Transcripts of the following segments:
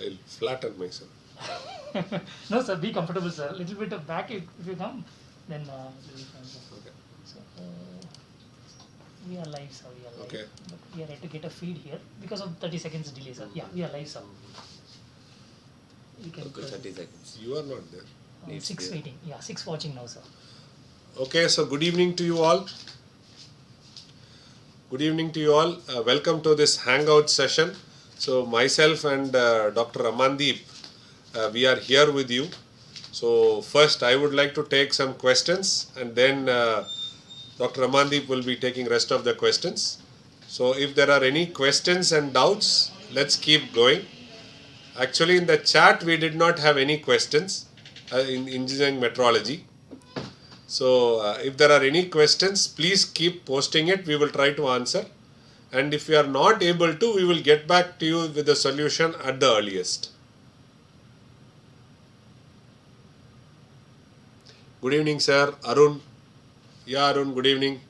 I'll flatten myself. No, sir, be comfortable, sir. Little bit of back if you come, then it will be fine, sir. Okay. So, we are live, sir. We are live. Okay. But we are yet to get a feed here because of 30 seconds delay, sir. Yeah, we are live, sir. You can Okay, 30 seconds. You are not there. Needs 6 there. waiting. Yeah, 6 watching now, sir. Okay, so good evening to you all. Good evening to you all. Welcome to this hangout session. So myself and Dr. Amandeep, we are here with you. So first I would like to take some questions, and then Dr. Amandeep will be taking rest of the questions. So if there are any questions and doubts, let's keep going. Actually in the chat we did not have any questions in engineering metrology. So if there are any questions, please keep posting it. We will try to answer. And if we are not able to, we will get back to you with the solution at the earliest. Good evening, sir. Arun. Yeah, Arun, good evening.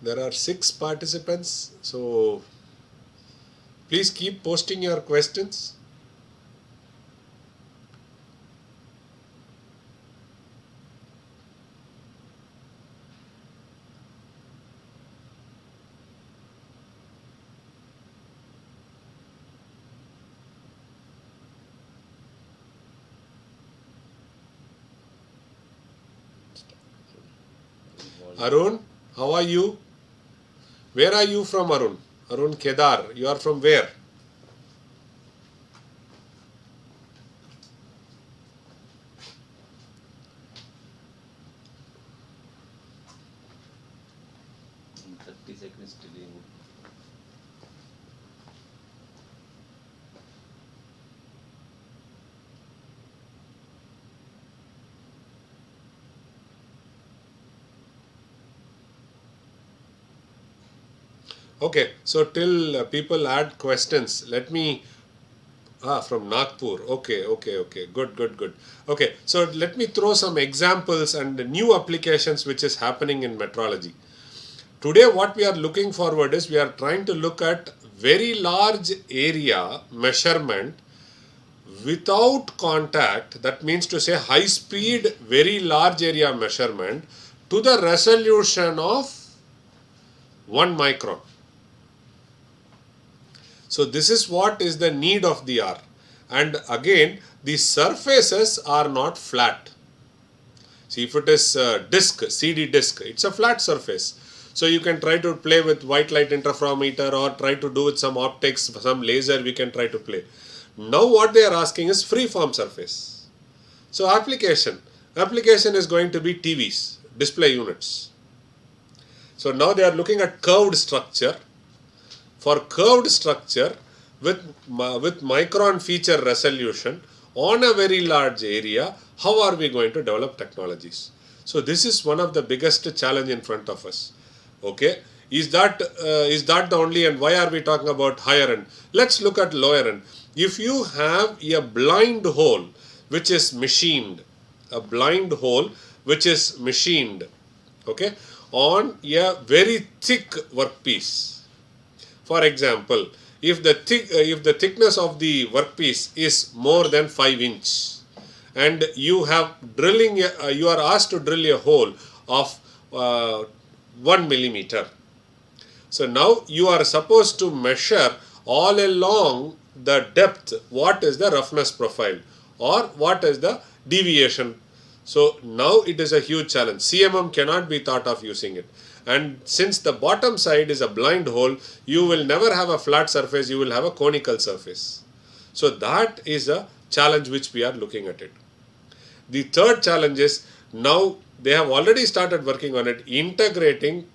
There are 6 participants, so please keep posting your questions. Arun, how are you? Where are you from, Arun? Arun Kedar, you are from where? In 30 seconds delay. Okay, so till people add questions, let me from Nagpur. Okay. Good. Okay, so let me throw some examples and new applications which is happening in metrology. Today what we are looking forward is we are trying to look at very large area measurement without contact. That means to say high speed, very large area measurement to the resolution of 1 micron. So this is what is the need of the hour. And again, the surfaces are not flat. See, if it is disc, CD disc, it's a flat surface. So you can try to play with white light interferometer or try to do with some optics, some laser we can try to play. Now what they are asking is free-form surface. So application is going to be TVs, display units. So now they are looking at curved structure. For curved structure with micron feature resolution on a very large area, how are we going to develop technologies? So this is one of the biggest challenge in front of us. Okay, is that the only, and why are we talking about higher end? Let's look at lower end. If you have a blind hole which is machined, okay, on a very thick workpiece. For example, if the thickness of the workpiece is more than 5 inch, and you are asked to drill a hole of 1 millimeter. So now you are supposed to measure all along the depth what is the roughness profile or what is the deviation. So now it is a huge challenge. CMM cannot be thought of using it. And since the bottom side is a blind hole, you will never have a flat surface, you will have a conical surface. So that is a challenge which we are looking at it. The third challenge is, now they have already started working on it, integrating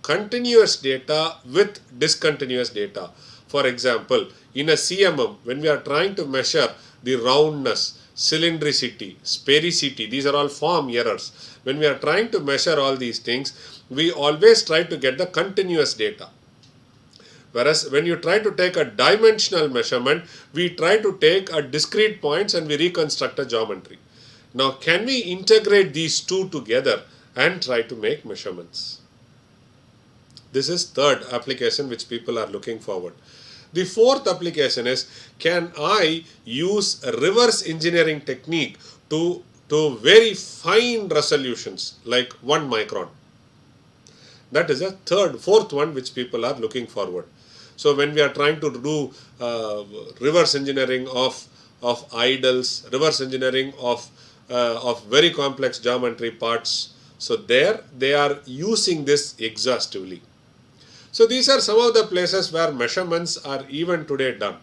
continuous data with discontinuous data. For example, in a CMM, when we are trying to measure the roundness, cylindricity, sphericity, these are all form errors. When we are trying to measure all these things, we always try to get the continuous data. Whereas when you try to take a dimensional measurement, we try to take a discrete points and we reconstruct a geometry. Now, can we integrate these two together and try to make measurements? This is third application which people are looking forward. The fourth application is, can I use a reverse engineering technique to very fine resolutions like 1 micron? That is a fourth one which people are looking forward. So when we are trying to do reverse engineering of idols, reverse engineering of very complex geometry parts, so there they are using this exhaustively. So these are some of the places where measurements are even today done.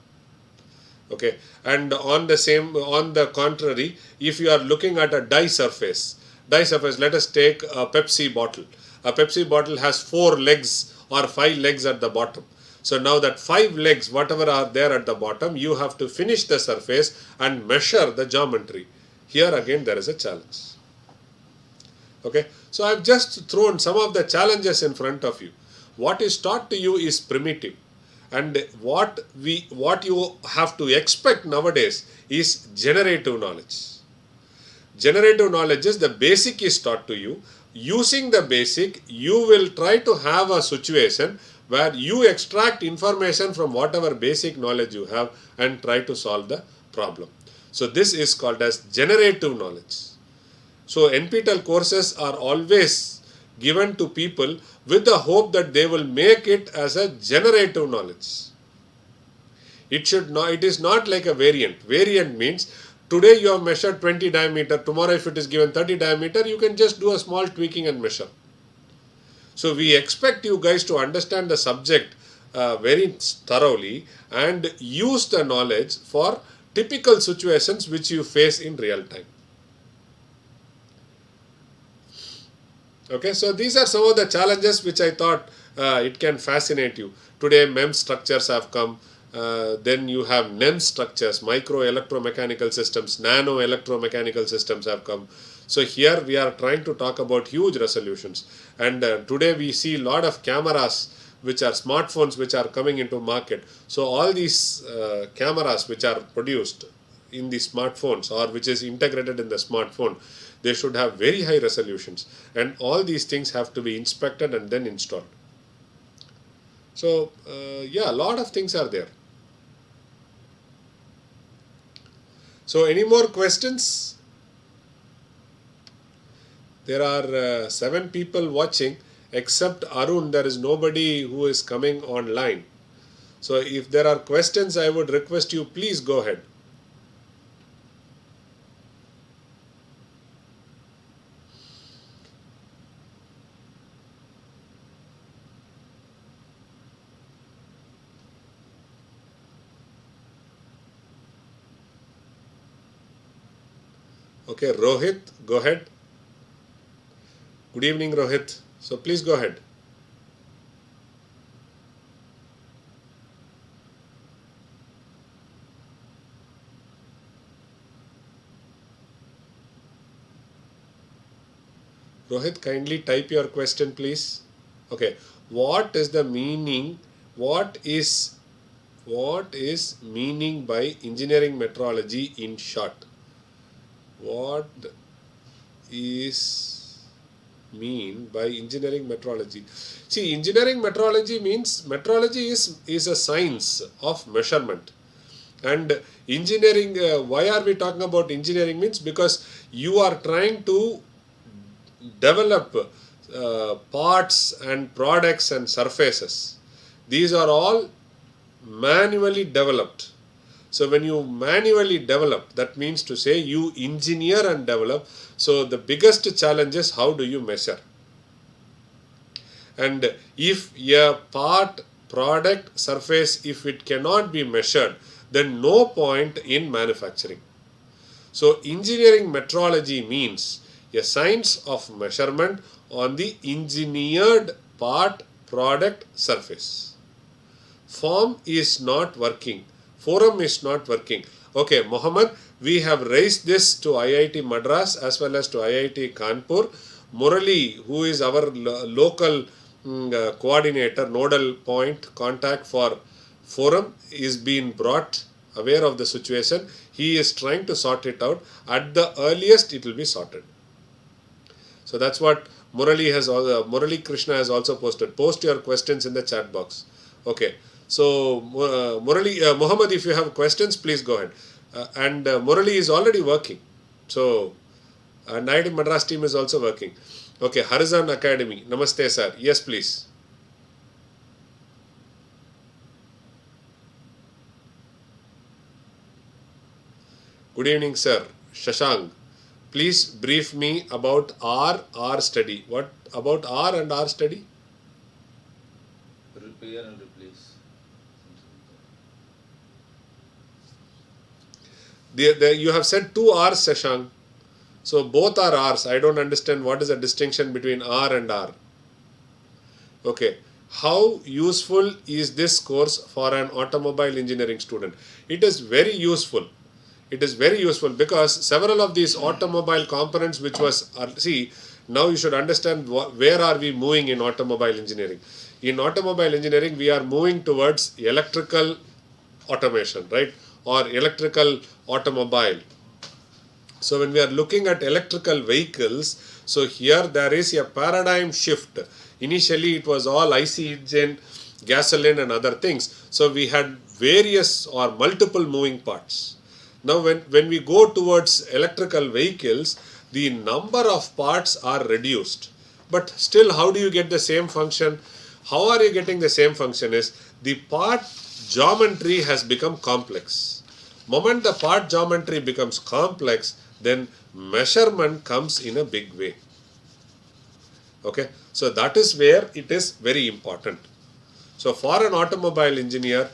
Okay, and on the contrary, if you are looking at a die surface, let us take a Pepsi bottle. A Pepsi bottle has 4 legs or 5 legs at the bottom. So now that 5 legs, whatever are there at the bottom, you have to finish the surface and measure the geometry. Here again there is a challenge. Okay, so I have just thrown some of the challenges in front of you. What is taught to you is primitive, and what you have to expect nowadays is generative knowledge. Generative knowledge is the basic is taught to you. Using the basic, you will try to have a situation where you extract information from whatever basic knowledge you have and try to solve the problem. So this is called as generative knowledge. So NPTEL courses are always given to people with the hope that they will make it as a generative knowledge. It is not like a variant. Variant means today you have measured 20 diameter, tomorrow if it is given 30 diameter, you can just do a small tweaking and measure. So we expect you guys to understand the subject very thoroughly and use the knowledge for typical situations which you face in real time. Okay, so these are some of the challenges which I thought it can fascinate you. Today MEMS structures have come, then you have NEMS structures, micro electromechanical systems, nano electromechanical systems have come. So here we are trying to talk about huge resolutions, and today we see a lot of cameras which are smartphones which are coming into market. So all these cameras which are produced in the smartphones or which is integrated in the smartphone, they should have very high resolutions, and all these things have to be inspected and then installed. So yeah, a lot of things are there. So any more questions? There are 7 people watching, except Arun. There is nobody who is coming online. So if there are questions, I would request you, please go ahead. Okay, Rohit, go ahead. Good evening, Rohit. So please go ahead. Rohit, kindly type your question, please. Okay, what is the meaning? What is meaning by engineering metrology in short? What is mean by engineering metrology? See, engineering metrology means metrology is a science of measurement. And engineering, why are we talking about engineering means? Because you are trying to develop parts and products and surfaces. These are all manually developed. So when you manually develop, that means to say you engineer and develop. So the biggest challenge is how do you measure? And if a part, product, surface, if it cannot be measured, then no point in manufacturing. So engineering metrology means a science of measurement on the engineered part, product, surface. Form is not working. Forum is not working. Okay, Mohammed, we have raised this to IIT Madras as well as to IIT Kanpur. Murali, who is our local coordinator, nodal point, contact for forum is being brought aware of the situation. He is trying to sort it out. At the earliest, it will be sorted. So that's what Murali Krishna has also posted. Post your questions in the chat box. Okay. So Muhammad, if you have questions, please go ahead. And Murali is already working. So IIT Madras team is also working. Okay, Harizan Academy. Namaste, sir. Yes, please. Good evening, sir. Shashank. Please brief me about R study. What about R and R study? Repair and replace. You have said two R's, Shashank. So both are R's. I don't understand what is the distinction between R and R. Okay. How useful is this course for an automobile engineering student? It is very useful. It is very useful because several of these automobile components which was, see, now you should understand where are we moving in automobile engineering. In automobile engineering, we are moving towards electrical automation, right? Or electrical automobile. So when we are looking at electrical vehicles, so here there is a paradigm shift. Initially it was all IC engine, gasoline and other things. So we had various or multiple moving parts. Now when we go towards electrical vehicles, the number of parts are reduced. But still, how do you get the same function? How are you getting the same function is the part geometry has become complex. Moment the part geometry becomes complex, then measurement comes in a big way. Okay, so that is where it is very important. So for an automobile engineer,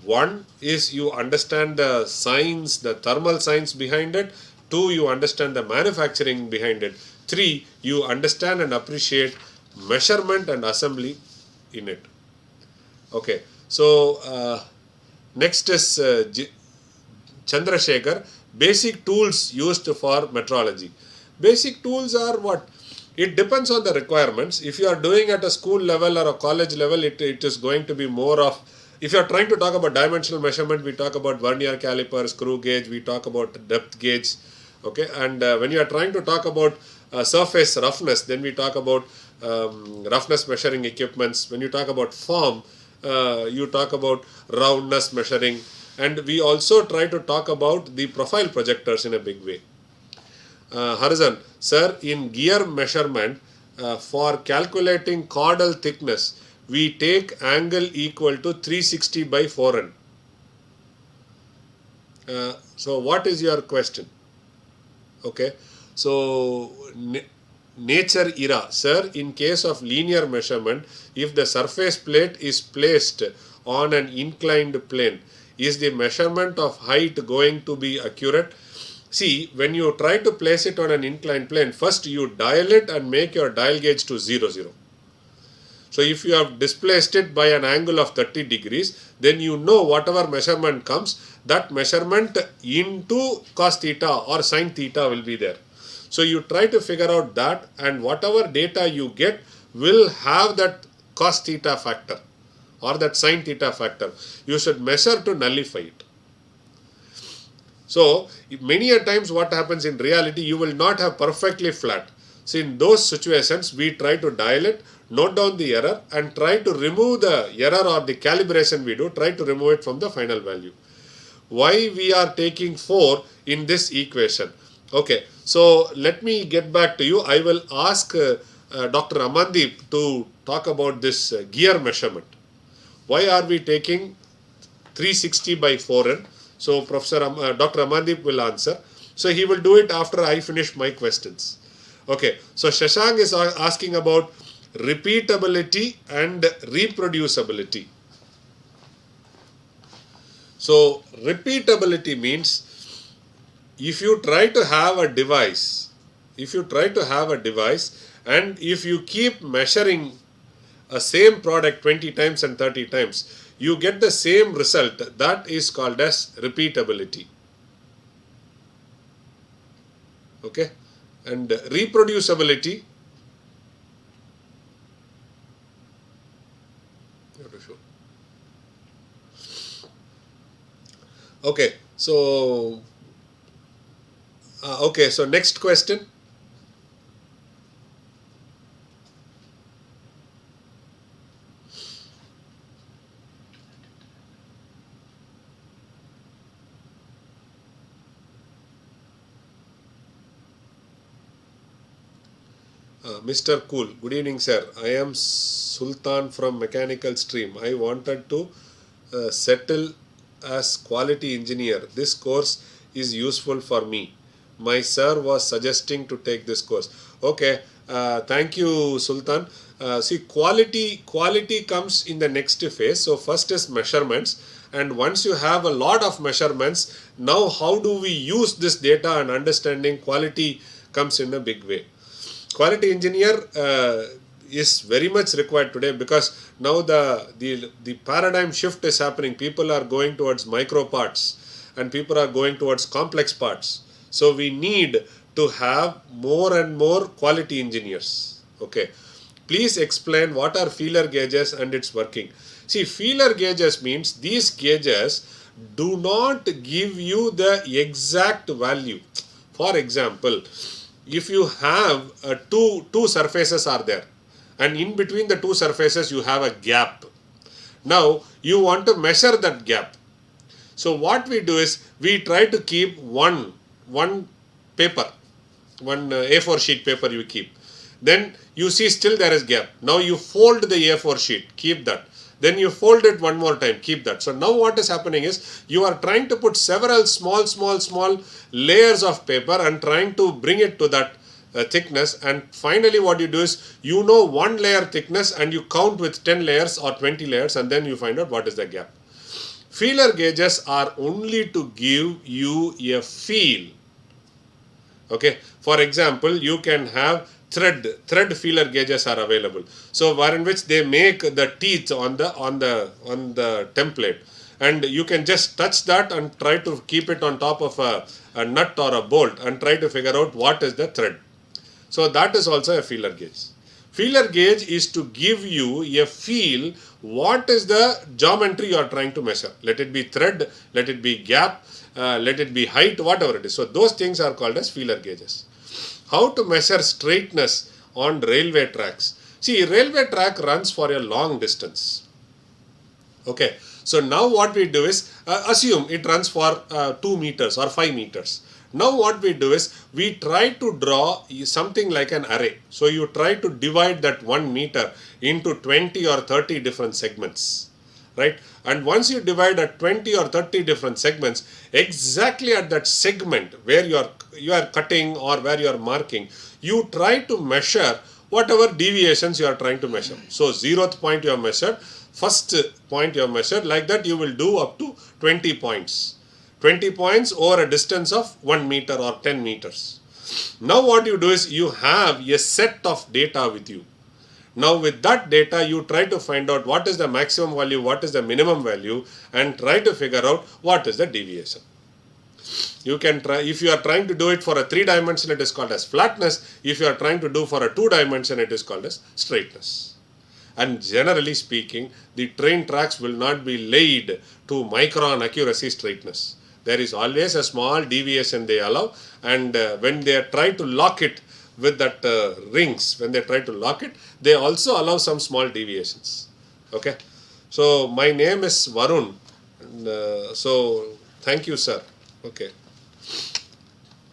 one is you understand the science, the thermal science behind it. Two, you understand the manufacturing behind it. Three, you understand and appreciate measurement and assembly in it. Okay, so next is Chandrasekhar, basic tools used for metrology. Basic tools are what? It depends on the requirements. If you are doing at a school level or a college level, it is going to be more of, if you are trying to talk about dimensional measurement, we talk about vernier caliper, screw gauge, we talk about depth gauge. Okay, and when you are trying to talk about surface roughness, then we talk about roughness measuring equipments. When you talk about form, you talk about roundness measuring, and we also try to talk about the profile projectors in a big way. Harzan, sir, in gear measurement for calculating caudal thickness, we take angle equal to 360 by 4n. So what is your question? Okay, so nature era, sir, in case of linear measurement, if the surface plate is placed on an inclined plane, is the measurement of height going to be accurate? See, when you try to place it on an inclined plane, first you dial it and make your dial gauge to 0, 0. So if you have displaced it by an angle of 30 degrees, then you know whatever measurement comes, that measurement into cos theta or sin theta will be there. So you try to figure out that, and whatever data you get will have that cos theta factor or that sin theta factor. You should measure to nullify it. So many a times what happens in reality, you will not have perfectly flat. So in those situations, we try to dial it, note down the error and try to remove the error or the calibration we do, try to remove it from the final value. Why we are taking 4 in this equation? Okay, so let me get back to you. I will ask Dr. Amandeep to talk about this gear measurement. Why are we taking 360 by 4n? So Dr. Amandeep will answer. So he will do it after I finish my questions. Okay, so Shashank is asking about repeatability and reproducibility. So repeatability means if you try to have a device, and if you keep measuring a same product 20 times and 30 times, you get the same result. That is called as repeatability. Okay, and reproducibility. Okay, so okay, so next question. Mr. Cool, good evening, sir. I am Sultan from Mechanical Stream. I wanted to settle as quality engineer. This course is useful for me. My sir was suggesting to take this course. Okay, thank you, Sultan. See, quality comes in the next phase. So first is measurements, and once you have a lot of measurements, now how do we use this data and understanding quality comes in a big way. Quality engineer is very much required today, because now the paradigm shift is happening. People are going towards micro parts and people are going towards complex parts. So we need to have more and more quality engineers. Okay, please explain what are feeler gauges and its working. See, feeler gauges means these gauges do not give you the exact value. For example, if you have two surfaces are there, and in between the two surfaces you have a gap. Now you want to measure that gap. So what we do is we try to keep one paper, one A4 sheet paper you keep. Then you see still there is gap. Now you fold the A4 sheet, keep that. Then you fold it one more time, keep that. So now what is happening is you are trying to put several small layers of paper and trying to bring it to that thickness, and finally what you do is you know one layer thickness and you count with 10 layers or 20 layers, and then you find out what is the gap. Feeler gauges are only to give you a feel. Okay, for example, you can have thread feeler gauges are available. So wherein which they make the teeth on the template, and you can just touch that and try to keep it on top of a nut or a bolt and try to figure out what is the thread. So that is also a feeler gauge. Feeler gauge is to give you a feel what is the geometry you are trying to measure. Let it be thread, let it be gap, let it be height, whatever it is. So those things are called as feeler gauges. How to measure straightness on railway tracks? See, railway track runs for a long distance. Okay, so now what we do is assume it runs for 2 meters or 5 meters. Now what we do is we try to draw something like an array. So you try to divide that 1 meter into 20 or 30 different segments, right? And once you divide at 20 or 30 different segments, exactly at that segment where you are cutting or where you are marking, you try to measure whatever deviations you are trying to measure. So 0th point you have measured, first point you have measured, like that you will do up to 20 points. 20 points over a distance of 1 meter or 10 meters. Now what you do is you have a set of data with you. Now with that data you try to find out what is the maximum value, what is the minimum value, and try to figure out what is the deviation. You can try, if you are trying to do it for a 3 dimension, it is called as flatness. If you are trying to do for a 2 dimension, it is called as straightness. And generally speaking, the train tracks will not be laid to micron accuracy straightness. There is always a small deviation they allow, and when they try to lock it with that rings, when they try to lock it, they also allow some small deviations. Okay, so my name is Varun, and, so thank you, sir. Okay.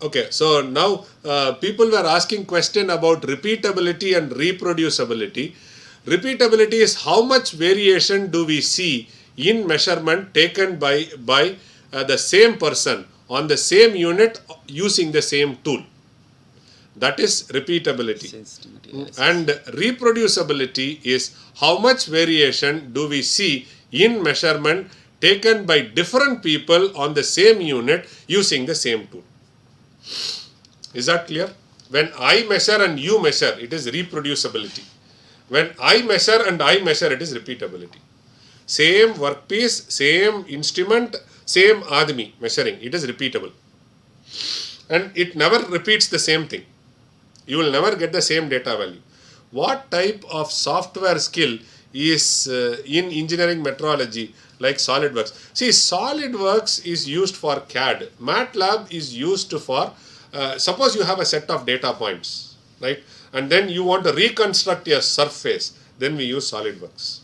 Okay, so now people were asking question about repeatability and reproducibility. Repeatability is how much variation do we see in measurement taken by the same person on the same unit using the same tool. That is repeatability. Sensitivity. And reproducibility is how much variation do we see in measurement taken by different people on the same unit using the same tool. Is that clear? When I measure and you measure, it is reproducibility. When I measure and I measure, it is repeatability. Same workpiece, same instrument, same admi measuring, it is repeatable. And it never repeats the same thing. You will never get the same data value. What type of software skill is in engineering metrology like SolidWorks. See, SolidWorks is used for CAD. MATLAB is used for, suppose you have a set of data points, right? And then you want to reconstruct your surface, then we use SolidWorks.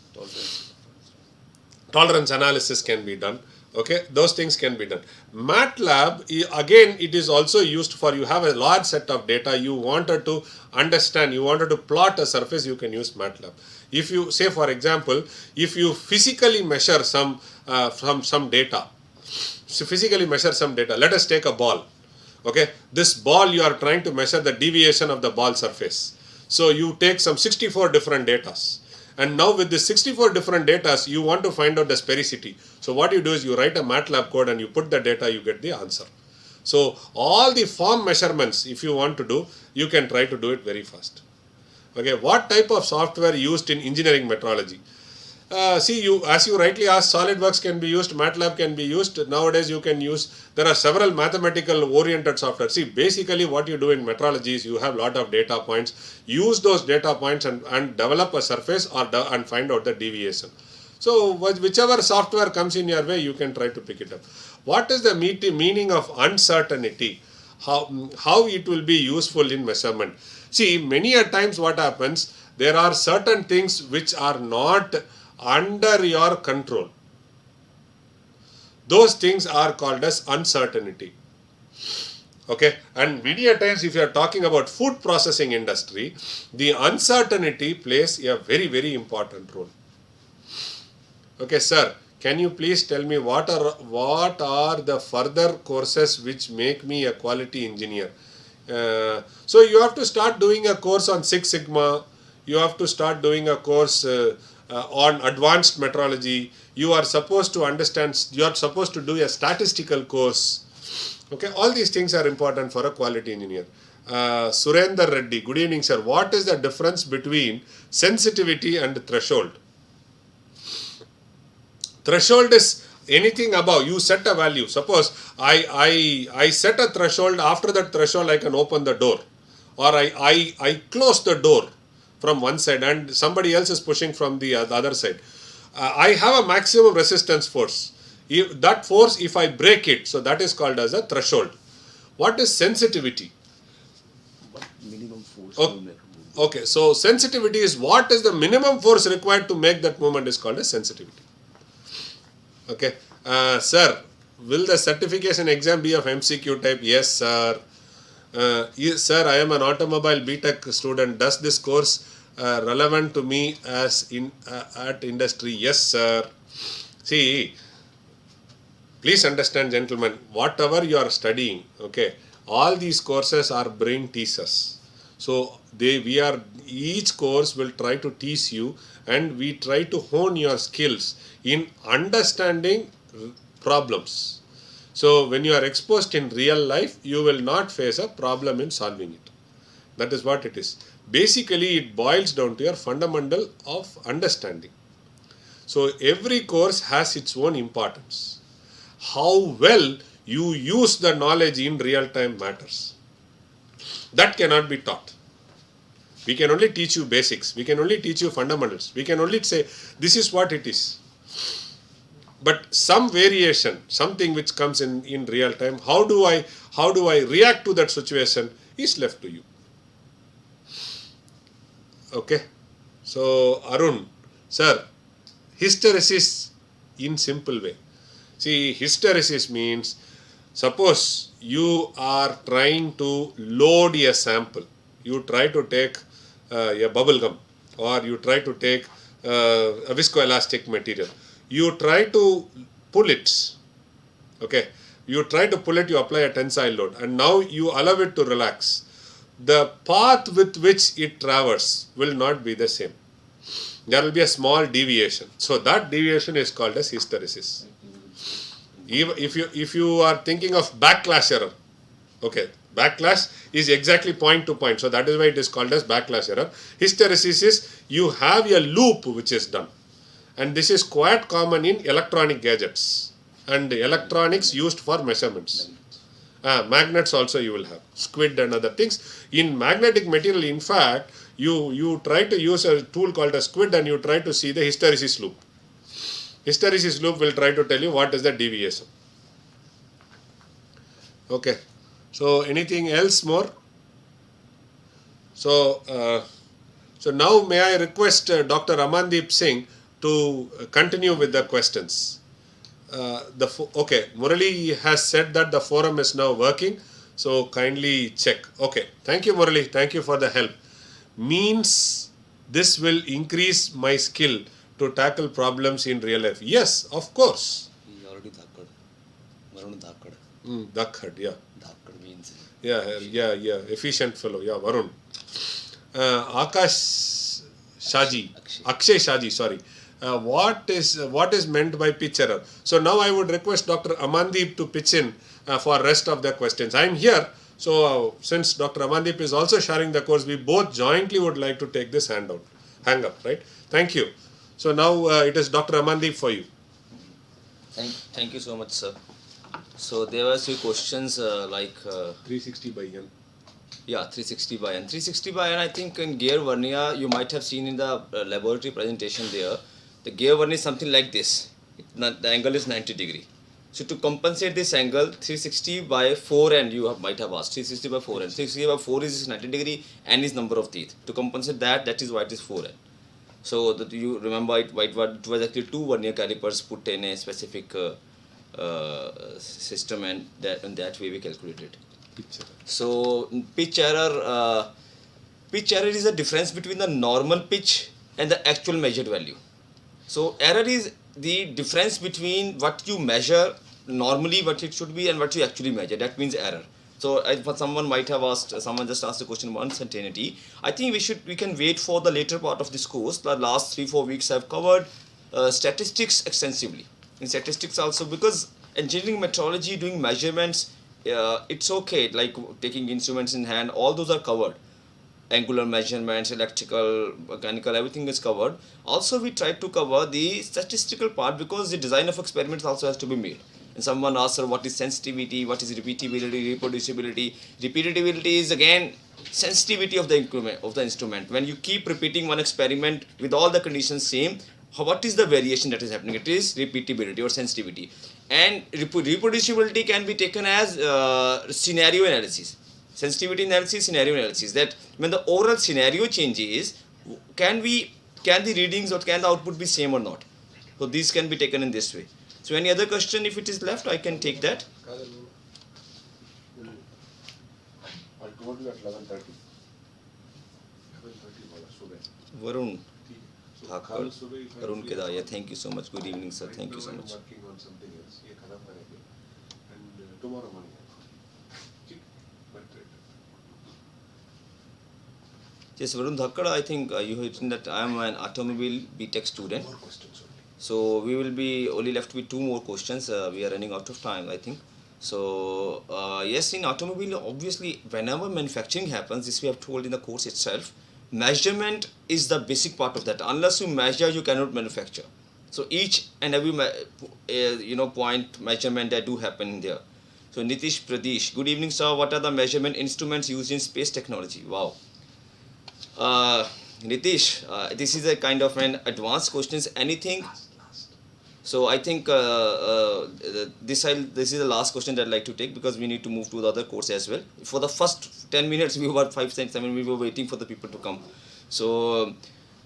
Tolerance analysis can be done. Okay, those things can be done. MATLAB, again, it is also used for, you have a large set of data, you wanted to understand, you wanted to plot a surface, you can use MATLAB. If you say, for example, if you physically measure some data, let us take a ball. Okay, this ball, you are trying to measure the deviation of the ball surface. So you take some 64 different datas. And now with the 64 different datas, you want to find out the sphericity. So what you do is you write a MATLAB code and you put the data, you get the answer. So all the form measurements, if you want to do, you can try to do it very fast. Okay, what type of software used in engineering metrology? See, as you rightly asked, SolidWorks can be used, MATLAB can be used. Nowadays you can use, there are several mathematical oriented software. See, basically what you do in metrology is you have a lot of data points. Use those data points and develop a surface and find out the deviation. So whichever software comes in your way, you can try to pick it up. What is the meaning of uncertainty? How it will be useful in measurement? See, many a times what happens, there are certain things which are not under your control. Those things are called as uncertainty. Okay, and many a times if you are talking about food processing industry, the uncertainty plays a very, very important role. Okay, sir, can you please tell me what are the further courses which make me a quality engineer? So you have to start doing a course on Six Sigma. You have to start doing a course on advanced metrology. You are supposed to understand, you are supposed to do a statistical course. Okay, all these things are important for a quality engineer. Surender Reddy, good evening sir. What is the difference between sensitivity and threshold? Threshold is anything above, you set a value. Suppose I set a threshold, after that threshold I can open the door. Or I close the door from one side and somebody else is pushing from the other side. I have a maximum resistance force. If that force, if I break it, so that is called as a threshold. What is sensitivity? Minimum force. Okay, so sensitivity is what is the minimum force required to make that movement is called as sensitivity. Okay, sir, will the certification exam be of MCQ type? Yes, sir. Yes, sir, I am an automobile BTech student. Does this course relevant to me as at industry? Yes, sir. See, please understand, gentlemen, whatever you are studying, okay, all these courses are brain teasers. So each course will try to tease you, and we try to hone your skills in understanding problems. So when you are exposed in real life, you will not face a problem in solving it. That is what it is. Basically, it boils down to your fundamental of understanding. So every course has its own importance. How well you use the knowledge in real time matters. That cannot be taught. We can only teach you basics. We can only teach you fundamentals. We can only say this is what it is. But some variation, something which comes in real time, how do I react to that situation is left to you. Okay. So Arun, sir, hysteresis in simple way. See, hysteresis means, suppose you are trying to load a sample. You try to take a bubble gum, or you try to take a viscoelastic material. You try to pull it. Okay. You try to pull it, you apply a tensile load, and now you allow it to relax. The path with which it traverses will not be the same. There will be a small deviation. So that deviation is called as hysteresis. If you are thinking of backlash error, okay, backlash is exactly point to point. So that is why it is called as backlash error. Hysteresis is you have a loop which is done. And this is quite common in electronic gadgets and electronics used for measurements. Magnets also you will have, squid and other things. In magnetic material, in fact, you try to use a tool called a squid and you try to see the hysteresis loop. Hysteresis loop will try to tell you what is the deviation. Okay. So anything else more? So so now may I request Dr. Amandeep Singh to continue with the questions. Okay, Murali has said that the forum is now working, so kindly check. Okay, thank you Murali, thank you for the help. Means this will increase my skill to tackle problems in real life. Yes, of course. He already dhakkad. Varun dhakkad. Dhakkad, yeah. Dhakkad means. Yeah, efficient fellow, yeah, Varun. Akash Shaji, Akshay Shaji, sorry. What is meant by pitch error? So now I would request Dr. Amandeep to pitch in for rest of the questions. I am here, so since Dr. Amandeep is also sharing the course, we both jointly would like to take this hang up, right? Thank you. So now it is Dr. Amandeep for you. Thank you so much, sir. So there were few questions like 360 by N. yeah, 360 by N. 360 by N, I think in gear vernier, you might have seen in the laboratory presentation there, the gear vernier is something like this. The angle is 90 degree. So to compensate this angle, 360 by 4N, might have asked, 360 by 4N. 360 by 4 is 90 degree, N is number of teeth. To compensate that is why it is 4N. So that you remember it was actually 2 vernier calipers put in a specific system, and that way we calculated. Pitch error. So pitch error is the difference between the normal pitch and the actual measured value. So error is the difference between what you measure normally, what it should be, and what you actually measure. That means error. So someone might have asked, someone just asked the question about uncertainty. I think we can wait for the later part of this course. The last 3-4 weeks I've covered statistics extensively. In statistics also, because engineering metrology, doing measurements, it's okay, like taking instruments in hand, all those are covered. Angular measurements, electrical, mechanical, everything is covered. Also we try to cover the statistical part, because the design of experiments also has to be made. And someone asked, what is sensitivity, what is repeatability, reproducibility? Repeatability is again sensitivity of the instrument. When you keep repeating one experiment with all the conditions same, what is the variation that is happening? It is repeatability or sensitivity. And reproducibility can be taken as scenario analysis. Sensitivity analysis, scenario analysis. That when the overall scenario changes, can the readings or can the output be same or not? So these can be taken in this way. So any other question, if it is left, I can take that. I told you at 11:30. Varun Thakur, Arun Kedar. Yeah, thank you so much. Good evening, sir. Thank you so much. I'm working on something else. And tomorrow morning. Yes, Varun Thakur, I think you have written that I am an automobile BTech student. More questions only. So we will be only left with 2 more questions. We are running out of time, I think. So yes, in automobile, obviously, whenever manufacturing happens, this we have told in the course itself, measurement is the basic part of that. Unless you measure, you cannot manufacture. So each and every point measurement that do happen there. So Nitish Pradesh, good evening, sir. What are the measurement instruments used in space technology? Wow. Nitish, this is a kind of an advanced questions. Anything? So I think this is the last question that I'd like to take, because we need to move to the other course as well. For the first 10 minutes, we were 5, 6, 7, we were waiting for the people to come. So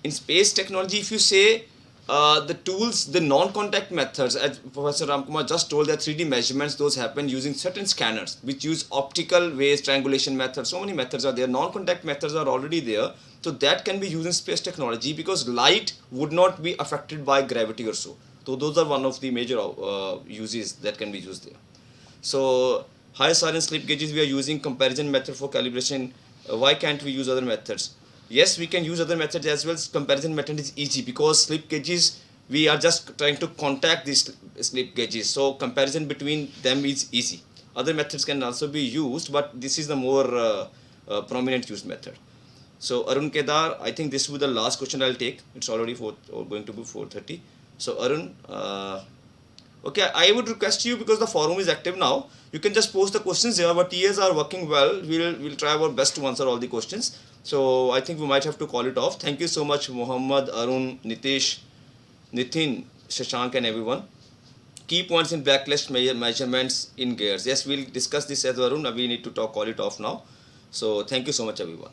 in space technology, if you say the tools, the non-contact methods, as Professor Ramkumar just told, that 3D measurements, those happen using certain scanners, which use optical ways, triangulation methods. So many methods are there. Non-contact methods are already there. So that can be used in space technology, because light would not be affected by gravity or so. So those are one of the major uses that can be used there. So high silence slip gauges, we are using comparison method for calibration. Why can't we use other methods? Yes, we can use other methods as well. Comparison method is easy, because slip gauges, we are just trying to contact these slip gauges. So comparison between them is easy. Other methods can also be used, but this is the more prominent used method. So Arun Kedar, I think this will be the last question I'll take. It's already going to be 4:30. So Arun, okay, I would request you, because the forum is active now, you can just post the questions there. Our TAs are working well. We'll try our best to answer all the questions. So I think we might have to call it off. Thank you so much, Muhammad, Arun, Nitish, Nitin, Shashank, and everyone. Key points in backlash measurements in gears. Yes, we'll discuss this as Arun. We need to call it off now. So thank you so much, everyone.